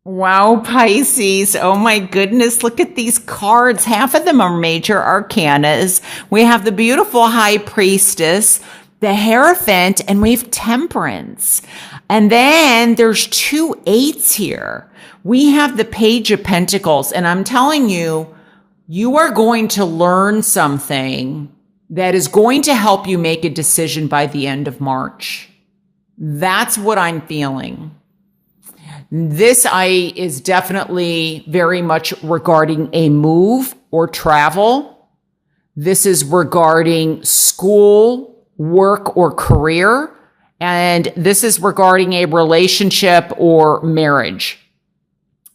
Wow, Pisces. Oh my goodness. Look at these cards. Half of them are major arcanas. We have the beautiful high priestess, the Hierophant, and we have temperance. And then there's two eights here. We have the page of pentacles. And I'm telling you, you are going to learn something that is going to help you make a decision by the end of March. That's what I'm feeling. This is definitely very much regarding a move or travel. This is regarding school, work, or career. And this is regarding a relationship or marriage.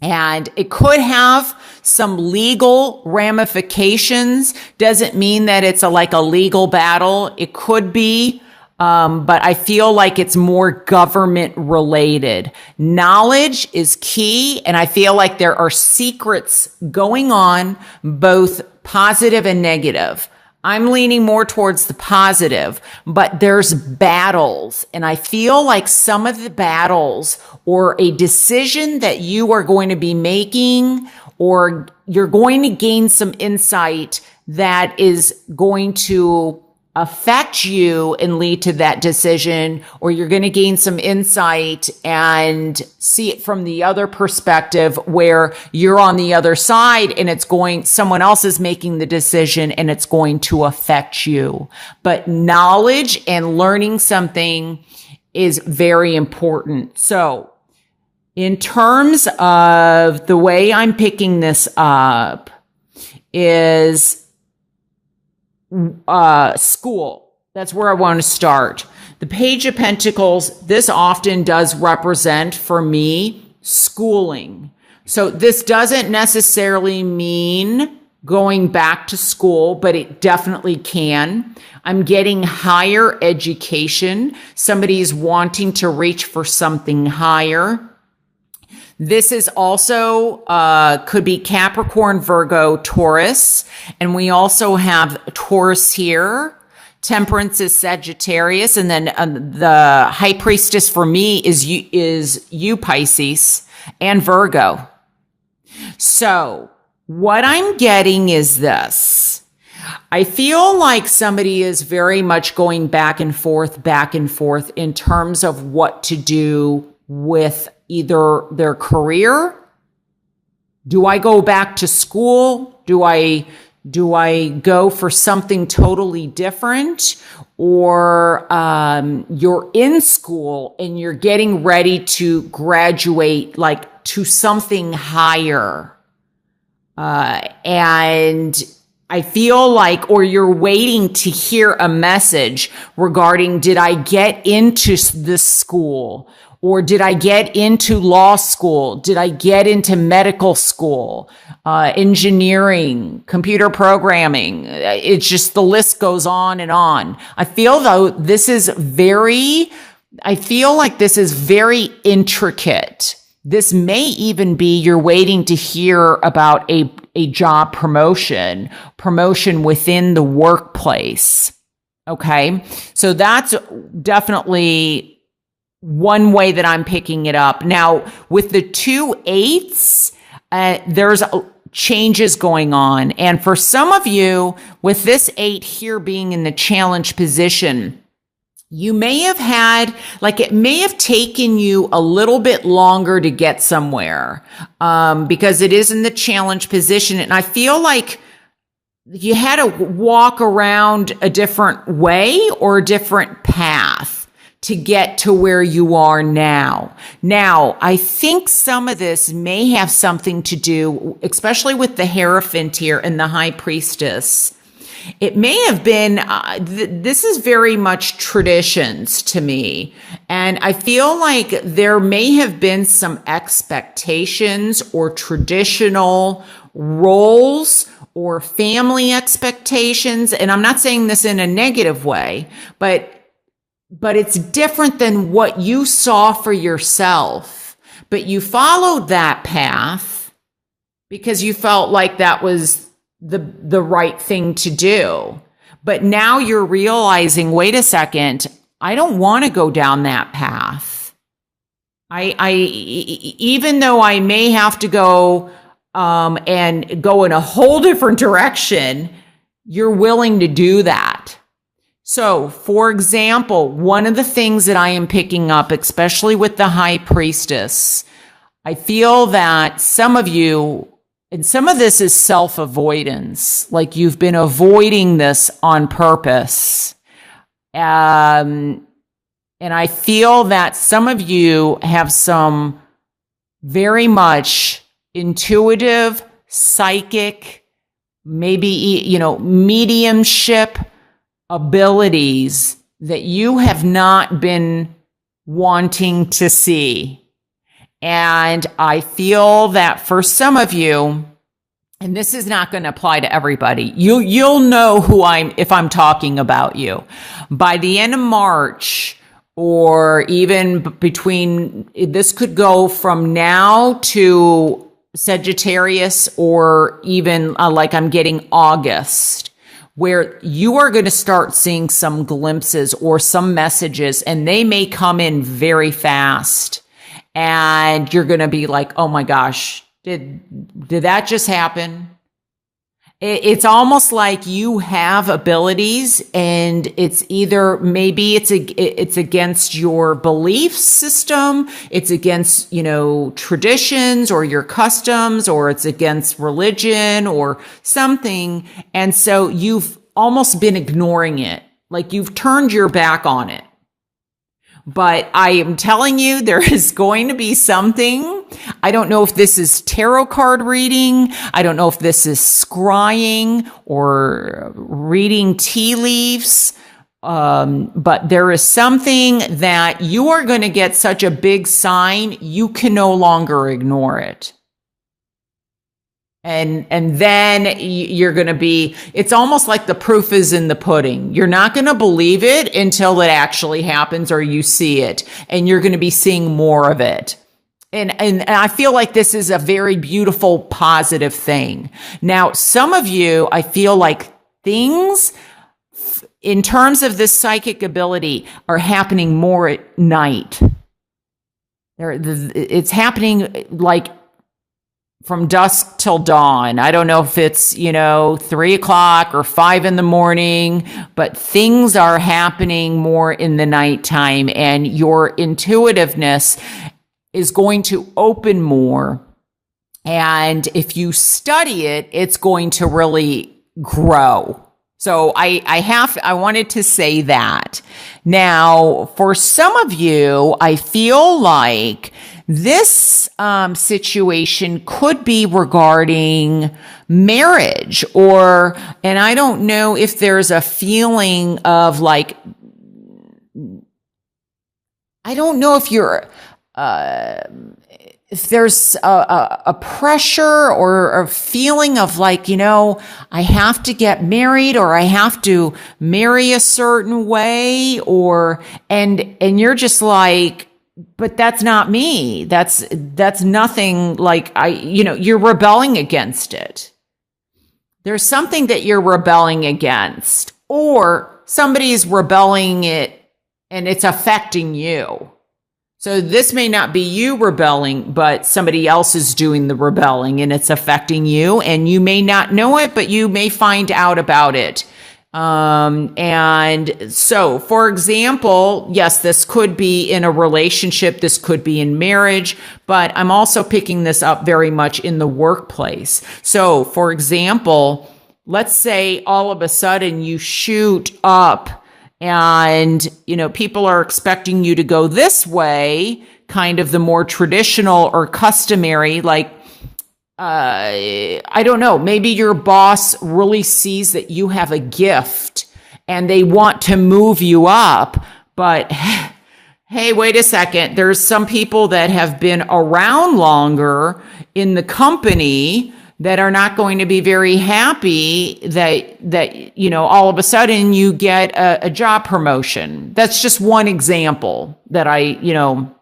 And it could have some legal ramifications. Doesn't mean that it's like a legal battle. It could be. But I feel like it's more government related. Knowledge is key. And I feel like there are secrets going on, both positive and negative. I'm leaning more towards the positive, but there's battles. And I feel like some of the battles or a decision that you are going to be making, or you're going to gain some insight that is going to affect you and lead to that decision, or you're going to gain some insight and see it from the other perspective where you're on the other side and someone else is making the decision and it's going to affect you. But knowledge and learning something is very important. So in terms of the way I'm picking this up is school. That's where I want to start. The Page of Pentacles, this often does represent for me schooling. So this doesn't necessarily mean going back to school, but it definitely can. I'm getting higher education. Somebody's wanting to reach for something higher. This is also, could be Capricorn, Virgo, Taurus. And we also have Taurus here. Temperance is Sagittarius. And then the High Priestess for me is you, Pisces, and Virgo. So what I'm getting is this. I feel like somebody is very much going back and forth in terms of what to do with either their career. Do I go back to school? Do I go for something totally different? Or you're in school and you're getting ready to graduate like to something higher. And I feel like, or you're waiting to hear a message regarding, did I get into this school? Or did I get into law school? Did I get into medical school, engineering, computer programming? It's just the list goes on and on. I feel like this is very intricate. This may even be you're waiting to hear about a job promotion within the workplace. Okay. So that's definitely one way that I'm picking it up. Now, with the 2 eights, there's changes going on. And for some of you, with this 8 here being in the challenge position, you may have it may have taken you a little bit longer to get somewhere, because it is in the challenge position. And I feel like you had to walk around a different way or a different path to get to where you are now. Now, I think some of this may have something to do, especially with the Hierophant here and the High Priestess. It may have been, this is very much traditions to me. And I feel like there may have been some expectations or traditional roles or family expectations. And I'm not saying this in a negative way, but it's different than what you saw for yourself. But you followed that path because you felt like that was the right thing to do. But now you're realizing, wait a second, I don't want to go down that path. Even though I may have to go and go in a whole different direction, you're willing to do that. So, for example, one of the things that I am picking up, especially with the high priestess, I feel that some of you, and some of this is self-avoidance, like you've been avoiding this on purpose. And I feel that some of you have some very much intuitive, psychic, maybe, mediumship abilities that you have not been wanting to see. And I feel that for some of you, and this is not going to apply to everybody, you'll know if I'm talking about you. By the end of March, or even this could go from now to Sagittarius, or even like I'm getting August, where you are going to start seeing some glimpses or some messages, and they may come in very fast. And you're going to be like, oh my gosh, did that just happen? It's almost like you have abilities, and it's either maybe it's against your belief system, it's against, traditions or your customs, or it's against religion or something. And so you've almost been ignoring it, like you've turned your back on it. But I am telling you, there is going to be something. I don't know if this is tarot card reading. I don't know if this is scrying or reading tea leaves. But there is something that you are going to get such a big sign, you can no longer ignore it. And then you're going to it's almost like the proof is in the pudding. You're not going to believe it until it actually happens or you see it, and you're going to be seeing more of it. And I feel like this is a very beautiful, positive thing. Now, some of you, I feel like things in terms of this psychic ability are happening more at night. It's happening like from dusk till dawn. I don't know if it's, 3 o'clock or 5 in the morning, but things are happening more in the nighttime, and your intuitiveness is going to open more. And if you study it, it's going to really grow. So I wanted to say that. Now, for some of you, I feel like this situation could be regarding marriage, and I don't know if there's a feeling of like, I don't know if if there's a pressure or a feeling of like, I have to get married, or I have to marry a certain way, and you're just like, but that's not me. That's nothing like you're rebelling against it. There's something that you're rebelling against, or somebody is rebelling it and it's affecting you. So this may not be you rebelling, but somebody else is doing the rebelling and it's affecting you, and you may not know it, but you may find out about it. And so, for example, yes, this could be in a relationship, this could be in marriage, but I'm also picking this up very much in the workplace. So, for example, let's say all of a sudden you shoot up and, people are expecting you to go this way, kind of the more traditional or customary, like, I don't know, maybe your boss really sees that you have a gift and they want to move you up, but hey, wait a second. There's some people that have been around longer in the company that are not going to be very happy that all of a sudden you get a job promotion. That's just one example that I am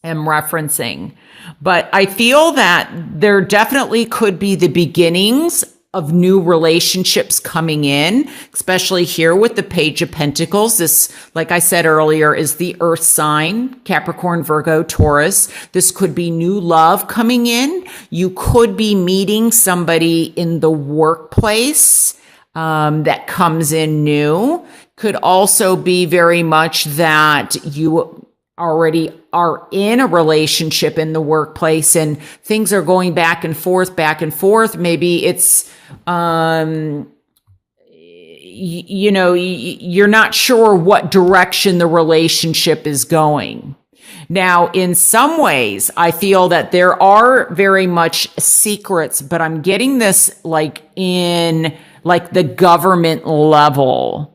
referencing. But I feel that there definitely could be the beginnings of new relationships coming in, especially here with the Page of Pentacles. This, like I said earlier, is the earth sign, Capricorn, Virgo, Taurus. This could be new love coming in. You could be meeting somebody in the workplace that comes in new. Could also be very much that you already are in a relationship in the workplace and things are going back and forth, back and forth. Maybe it's, you're not sure what direction the relationship is going. Now, in some ways, I feel that there are very much secrets, but I'm getting this like in like the government level,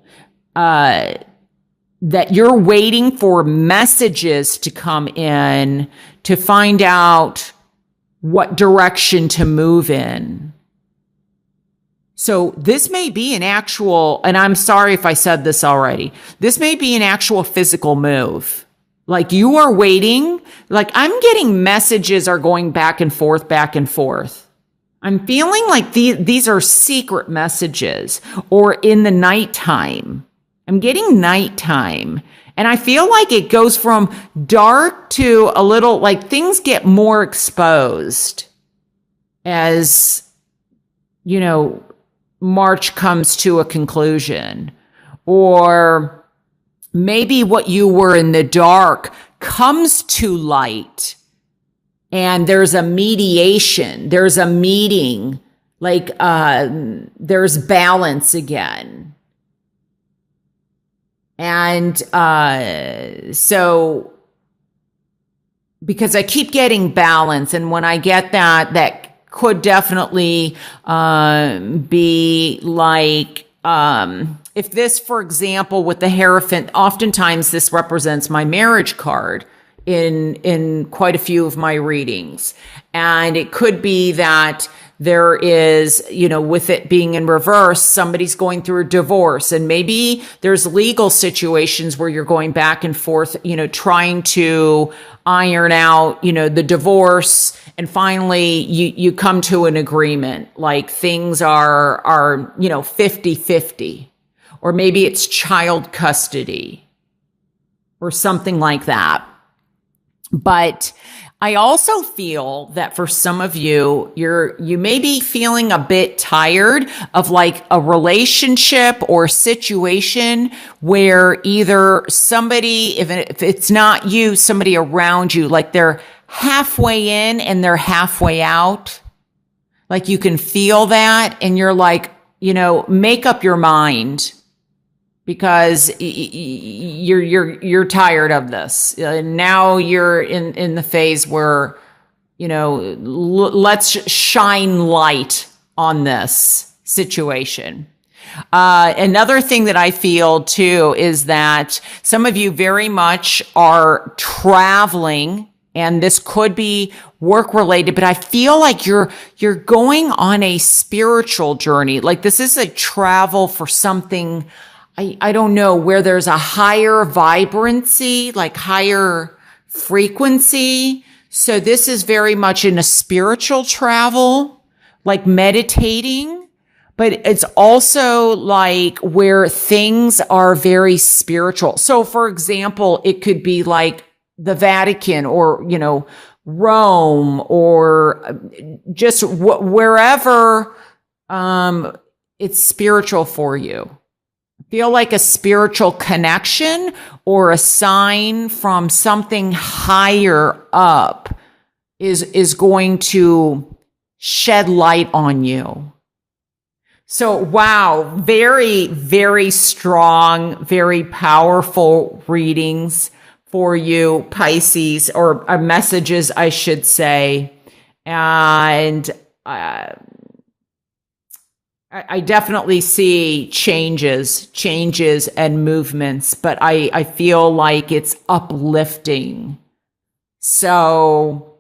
that you're waiting for messages to come in to find out what direction to move in. So this may be an actual, and I'm sorry if I said this already, this may be an actual physical move. Like you are waiting, like I'm getting messages are going back and forth, back and forth. I'm feeling like these are secret messages or in the nighttime. I'm getting nighttime. And I feel like it goes from dark to a little, like things get more exposed as, March comes to a conclusion. Or maybe what you were in the dark comes to light. And there's a mediation, there's a meeting, like there's balance again. And so, because I keep getting balance, and when I get that, that could definitely be like, if this, for example, with the Hierophant, oftentimes this represents my marriage card in quite a few of my readings. And it could be that there is, with it being in reverse, somebody's going through a divorce, and maybe there's legal situations where you're going back and forth, trying to iron out, the divorce, and finally you come to an agreement, like things are 50-50, or maybe it's child custody or something like that. But I also feel that for some of you, you may be feeling a bit tired of like a relationship or situation where either somebody, if it's not you, somebody around you, like they're halfway in and they're halfway out. Like you can feel that and you're like, make up your mind. Because you're tired of this. Now you're in the phase where, let's shine light on this situation. Another thing that I feel too is that some of you very much are traveling, and this could be work related, but I feel like you're going on a spiritual journey. Like this is a travel for something, I don't know, where there's a higher vibrancy, like higher frequency. So this is very much in a spiritual travel, like meditating, but it's also like where things are very spiritual. So for example, it could be like the Vatican or, Rome or just wherever, it's spiritual for you. Feel like a spiritual connection or a sign from something higher up is going to shed light on you. So, wow, very, very strong, very powerful readings for you, Pisces, or messages, I should say. And I definitely see changes and movements, but I feel like it's uplifting. So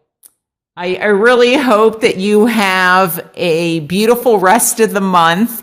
I really hope that you have a beautiful rest of the month.